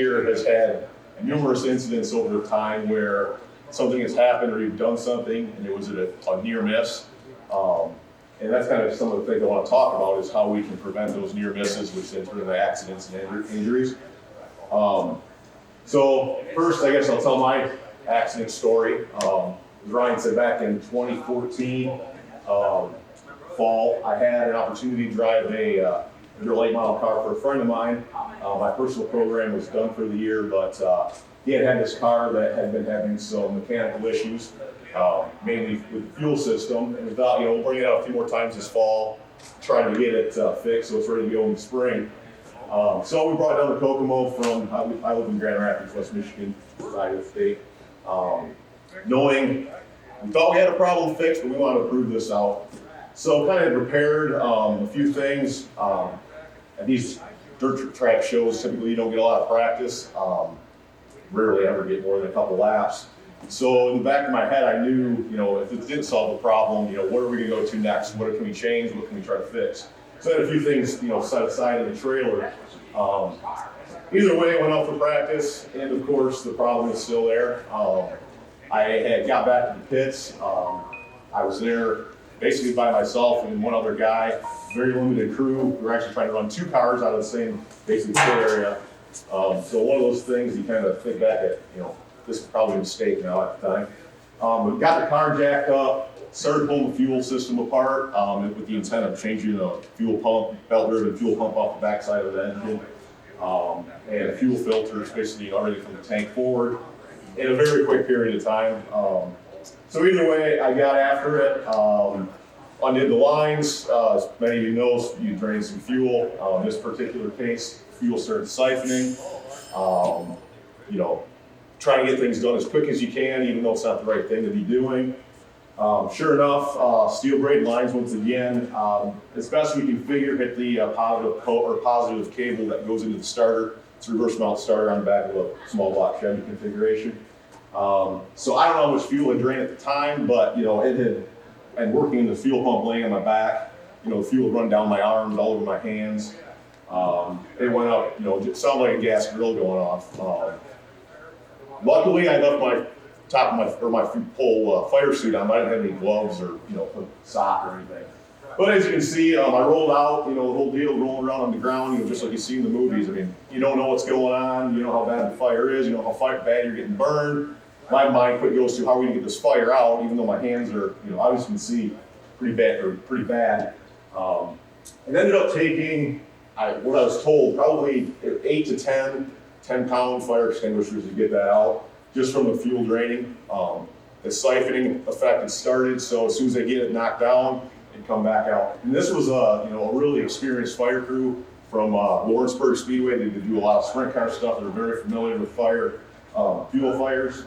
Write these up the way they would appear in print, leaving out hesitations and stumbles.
here has had numerous incidents over time where something has happened or you've done something and it was a near miss. And that's kind of some of the things I want to talk about is how we can prevent those near misses, which then turn into accidents and injuries. So first, I guess I'll tell my accident story. As Ryan said, back in 2014 fall, I had an opportunity to drive a under late model car for a friend of mine. My personal program was done for the year, but he had this car that had been having some mechanical issues, mainly with the fuel system. And we thought, we'll bring it out a few more times this fall, trying to get it fixed so it's ready to go in the spring. So we brought it down to Kokomo from, I live in Grand Rapids, West Michigan, side of the state. Knowing we thought we had a problem fixed, but we wanted to prove this out. So kind of repaired a few things. At these dirt track shows, typically you don't get a lot of practice. Rarely ever get more than a couple laps. So in the back of my head, I knew, if it didn't solve the problem, what are we gonna go to next? What can we change? What can we try to fix? So I had a few things, set aside in the trailer. Either way, I went out for practice, and of course, the problem is still there. I had got back to the pits. I was there basically by myself and one other guy, very limited crew. We were actually trying to run two cars out of the same basically pit area. So one of those things you kind of think back at, this is probably a mistake now at the time. We got the car jacked up, started pulling the fuel system apart with the intent of changing the fuel pump, belt-driven fuel pump off the backside of the engine, and fuel filters, basically everything from the tank forward, in a very quick period of time. So either way, I got after it, undid the lines. As many of you know, you drain some fuel. In this particular case, fuel started siphoning. Trying to get things done as quick as you can, even though it's not the right thing to be doing. Sure enough, steel braid lines once again, as best we can figure, hit the positive cable that goes into the starter. It's a reverse mount starter on the back of a small block Chevy configuration. So I don't know how much fuel had drained at the time, but it had, and working in the fuel pump laying on my back, the fuel would run down my arms, all over my hands. It went up, it sounded like a gas grill going off. Luckily, I left my top of my full fire suit on. I didn't have any gloves or sock or anything. But as you can see, I rolled out, the whole deal, rolling around on the ground, just like you see in the movies. I mean, you don't know what's going on, you know how bad the fire is, you know how bad you're getting burned. My mind quick goes to how are we gonna get this fire out, even though my hands are, obviously you can see pretty bad. And ended up taking, what I was told, probably 8 to 10-pound fire extinguishers to get that out, just from the fuel draining. The siphoning effect had started, so as soon as they get it knocked down, it'd come back out. And this was a really experienced fire crew from Lawrenceburg Speedway. They do a lot of sprint car stuff. They're very familiar with fuel fires,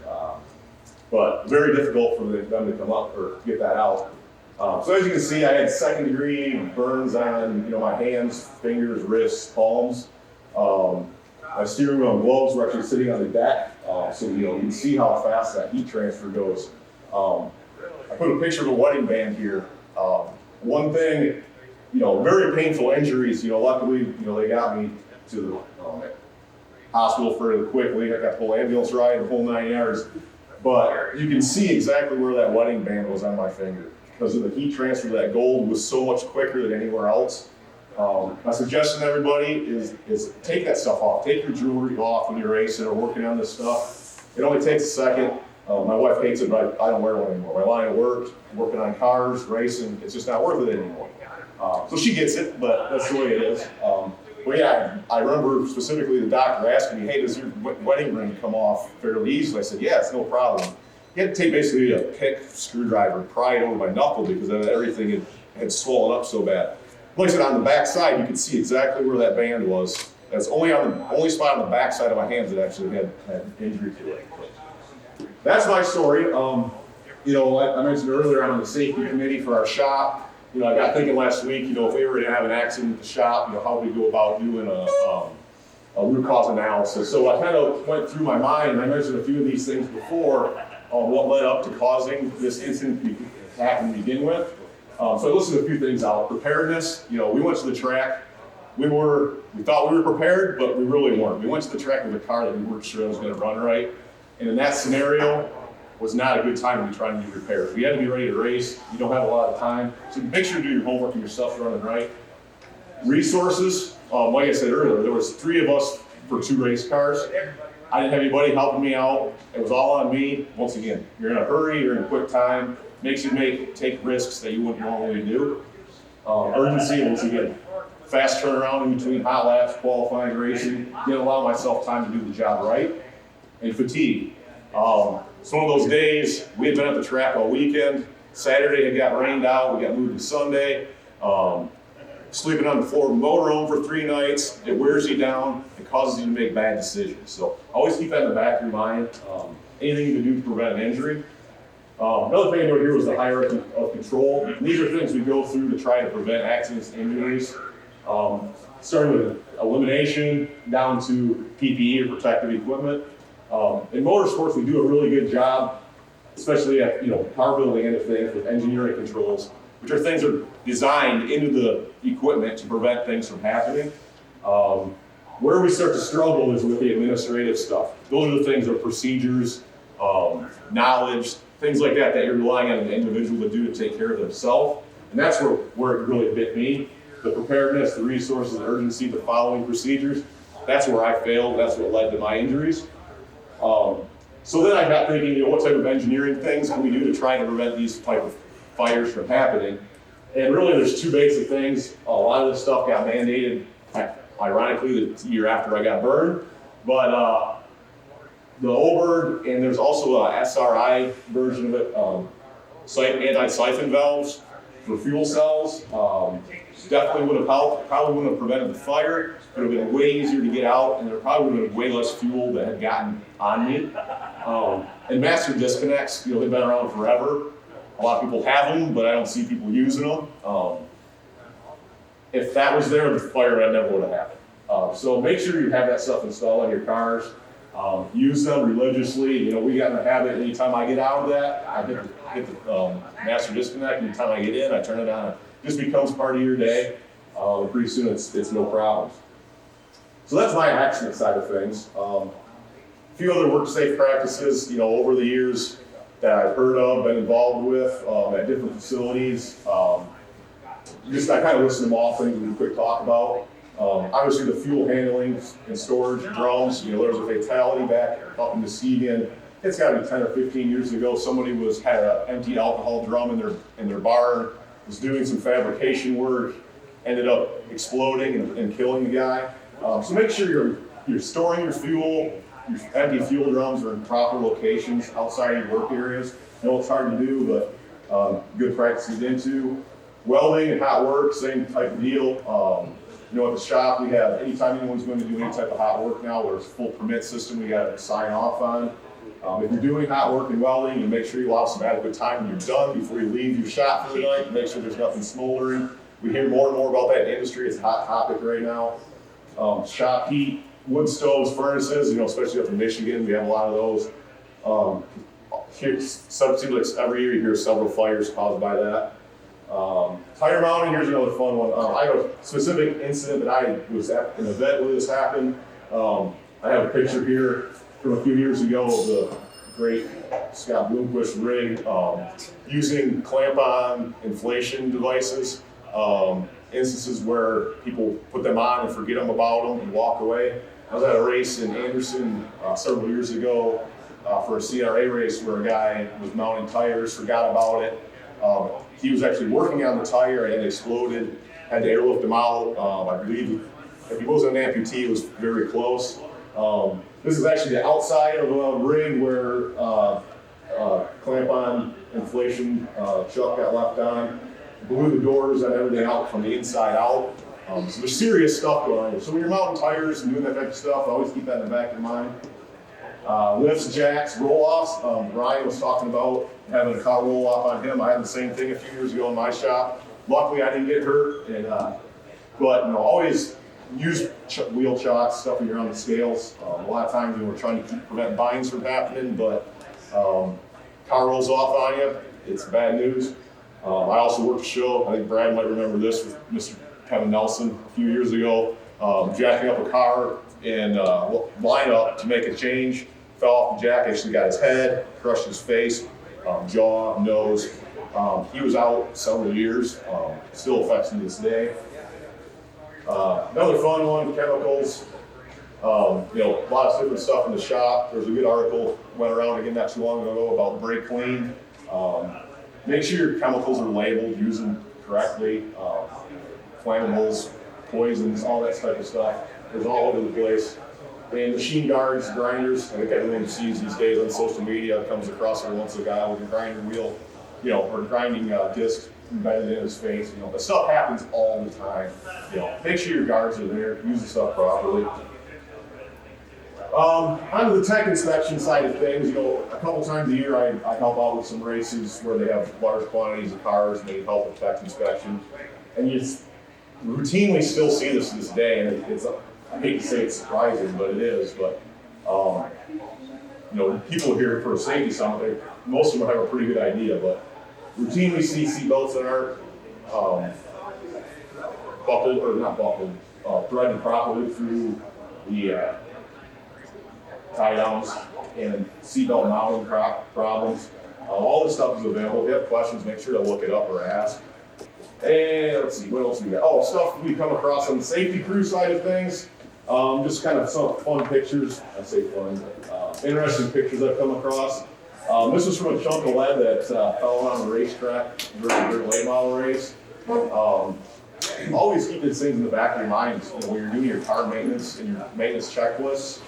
but very difficult for them to come up or get that out. So as you can see, I had second-degree burns on my hands, fingers, wrists, palms. My steering wheel and gloves were actually sitting on the deck, so you can see how fast that heat transfer goes. I put a picture of a wedding band here. One thing, very painful injuries. Luckily, they got me to the hospital fairly quickly. I got the whole ambulance ride, the whole 9 yards. But you can see exactly where that wedding band was on my finger because of the heat transfer. That gold was so much quicker than anywhere else. My suggestion to everybody is take that stuff off. Take your jewelry off when you're racing or working on this stuff. It only takes a second. My wife hates it, but I don't wear one anymore. My line of work, working on cars, racing, it's just not worth it anymore. So she gets it, but that's the way it is. But yeah, I remember specifically the doctor asking me, hey, does your wedding ring come off fairly easily? I said, yeah, it's no problem. He had to take basically a pick screwdriver and pry it over my knuckle because everything had swollen up so bad. Like I said, on the back side, you can see exactly where that band was. That's only spot on the back side of my hands that actually had injury to it. That's my story. I mentioned earlier I'm on the safety committee for our shop. I got thinking last week, if we were to have an accident at the shop, how do we go about doing a root cause analysis? So I kind of went through my mind, and I mentioned a few of these things before, what led up to causing this incident to happen to begin with. So I listed a few things out. Preparedness, we went to the track we thought we were prepared, but we really weren't. We went to the track with a car that we weren't sure was going to run right, and in that scenario, was not a good time to be trying to do repairs. We had to be ready to race. You don't have a lot of time, so make sure to do your homework and your stuff's running right. Resources, like I said earlier, there was 3 of us for 2 race cars. I didn't have anybody helping me out. It was all on me. Once again, you're in a hurry, you're in a quick time, makes you take risks that you wouldn't normally do. Urgency, once again, fast turnaround in between hot laps, qualifying, racing, didn't allow myself time to do the job right. And fatigue. It's one of those days, we had been at the track all weekend. Saturday it got rained out, we got moved to Sunday. Sleeping on the floor of the motorhome for 3 nights, it wears you down, it causes you to make bad decisions. So always keep that in the back of your mind. Anything you can do to prevent an injury. Another thing I noted here was the hierarchy of control. These are things we go through to try to prevent accidents and injuries. Starting with elimination, down to PPE or protective equipment. In motorsports, we do a really good job, especially at car building end of things with engineering controls, which are things that are designed into the equipment to prevent things from happening. Where we start to struggle is with the administrative stuff. Those are the things that are procedures, knowledge, things like that you're relying on an individual to do to take care of themselves. And that's where it really bit me. The preparedness, the resources, the urgency, the following procedures, that's where I failed. That's what led to my injuries. So then I got thinking, what type of engineering things can we do to try to prevent these type of fires from happening? And really there's 2 basic things. A lot of this stuff got mandated, ironically, the year after I got burned. But the OBERD, and there's also a SRI version of it, anti-siphon valves for fuel cells. Definitely would have helped, probably wouldn't have prevented the fire. It would have been way easier to get out, and there probably would have been way less fuel that had gotten on me. And master disconnects, they've been around forever. A lot of people have them, but I don't see people using them. If that was there, the fire never would have happened. So make sure you have that stuff installed on your cars. Use them religiously. We got in the habit, anytime I get out of that, I hit the master disconnect. Anytime I get in, I turn it on. It just becomes part of your day. Pretty soon it's no problem. So that's my accident side of things. A few other work safe practices, over the years that I've heard of, been involved with at different facilities. I kind of listed them all, things we can quick talk about. Obviously the fuel handling and storage drums, there was a fatality back up in Muskegon. It's got to be 10 or 15 years ago. Somebody had an empty alcohol drum in their barn, was doing some fabrication work, ended up exploding and killing the guy. So make sure you're storing your fuel. Your empty fuel drums are in proper locations outside of your work areas. I know it's hard to do, but good practice to get into. Welding and hot work, same type of deal. At the shop, we have, anytime anyone's going to do any type of hot work now, there's a full permit system we got to sign off on. If you're doing hot work and welding, you make sure you allow some adequate time when you're done before you leave your shop for the night. Make sure there's nothing smoldering. We hear more and more about that in the industry. It's a hot topic right now. Shop heat, wood stoves, furnaces, especially up in Michigan, we have a lot of those. Here, seems like every year you hear several fires caused by that. Tire mounting, here's another fun one. I have a specific incident that I was at an event where this happened. I have a picture here from a few years ago of the great Scott Bloomquist rig using clamp-on inflation devices. Instances where people put them on and forget about them and walk away. I was at a race in Anderson several years ago for a CRA race where a guy was mounting tires, forgot about it. He was actually working on the tire and it exploded, had to airlift him out. I believe if he wasn't an amputee, it was very close. This is actually the outside of a ring where clamp-on inflation chuck got left on. Blew the doors and everything out from the inside out. So there's serious stuff going on here. So when you're mounting tires and doing that type of stuff, always keep that in the back of your mind. Lifts, jacks, roll-offs. Ryan was talking about having a car roll-off on him. I had the same thing a few years ago in my shop. Luckily, I didn't get hurt. But always use wheel chocks, stuff when you're on the scales. A lot of times we're trying to prevent binds from happening, but car rolls off on you, it's bad news. I also worked a show, I think Brad might remember this, with Mr. Kevin Nelson a few years ago, jacking up a car and line up to make a change. Fell off the jack, actually got his head, crushed his face, jaw, nose. He was out several years, still affects him to this day. Another fun one, chemicals. A lot of different stuff in the shop. There's a good article went around again not too long ago about brake clean. Make sure your chemicals are labeled, use them correctly. Flammables, poisons, all that type of stuff. There's all over the place. And machine guards, grinders, I think everyone sees these days on social media, comes across every once in a guy with a grinding wheel, or grinding disc embedded in his face. That stuff happens all the time. Make sure your guards are there, use the stuff properly. On the tech inspection side of things, a couple times a year I help out with some races where they have large quantities of cars and they help with tech inspection. And you routinely still see this to this day, and it's I hate to say it's surprising, but it is. But people here for a safety summit, most of them have a pretty good idea, but routinely see seat belts that aren't buckled or not buckled, threaded properly through the tie downs and seatbelt mounting problems. All this stuff is available. If you have questions, make sure to look it up or ask. And let's see, what else we got? Oh, stuff we come across on the safety crew side of things. Just kind of some fun pictures. I say fun, interesting pictures I've come across. This was from a chunk of lead that fell on a racetrack during a late model race. Always keep these things in the back of your mind when you're doing your car maintenance and your maintenance checklists.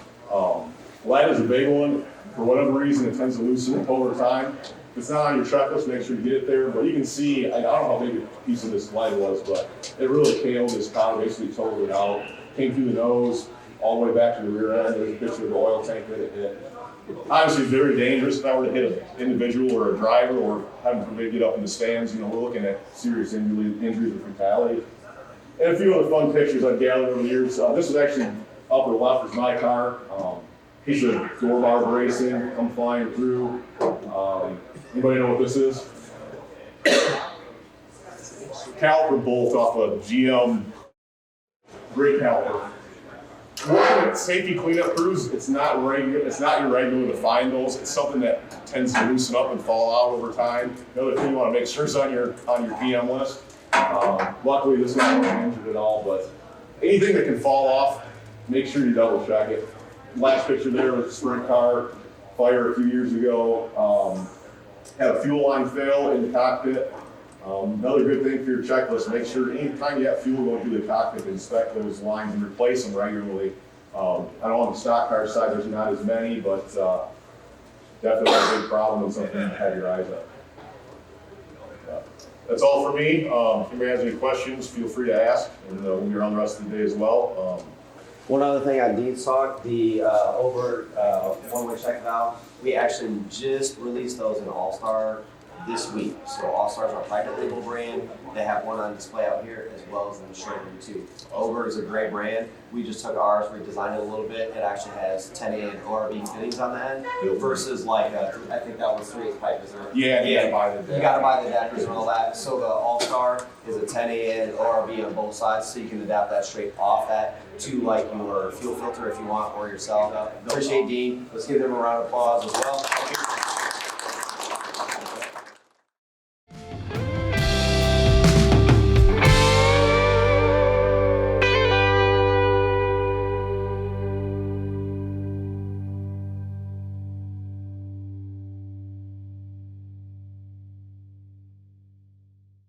Lead is a big one. For whatever reason, it tends to loosen up over time. If it's not on your checklist, make sure you get it there. But you can see, I don't know how big a piece of this lead was, but it really KO'd this car, basically totaled it out. Came through the nose, all the way back to the rear end. There's a picture of the oil tank that it hit. Obviously, very dangerous if I were to hit an individual or a driver or having to get up in the stands. We're looking at serious injuries or fatality. And a few other fun pictures I've gathered over the years. This is actually upper left is my car. Piece of door bar bracing, come flying through. Anybody know what this is? Caliper bolt off a GM brake caliper. Working at safety cleanup crews, it's not regular. It's not your regular to find those. It's something that tends to loosen up and fall out over time. Another thing you want to make sure is on your PM list. Luckily, this one wasn't injured at all, but anything that can fall off, make sure you double check it. Last picture there was a sprint car fire a few years ago. Had a fuel line fail in the cockpit. Another good thing for your checklist, make sure anytime you have fuel going through the cockpit, inspect those lines and replace them regularly. I know on the stock car side there's not as many, but definitely a big problem and something to have your eyes up. That's all for me. If anybody has any questions, feel free to ask, and we'll be around the rest of the day as well. One other thing I did talk, the one-way check valve, we actually just released those in All-Star this week. So All-Star's our private label brand. They have one on display out here as well as in the showroom too. Over is a great brand. We just took ours, redesigned it a little bit. It actually has 10A and ORV fittings on the end versus I think that was 3/8 pipe. Is there? Yeah, you gotta buy the deck. You gotta buy the deckers and all that. So the All-Star is a 10A and ORV on both sides, so you can adapt that straight off that to your fuel filter if you want or yourself. Appreciate Dean. Let's give them a round of applause as well.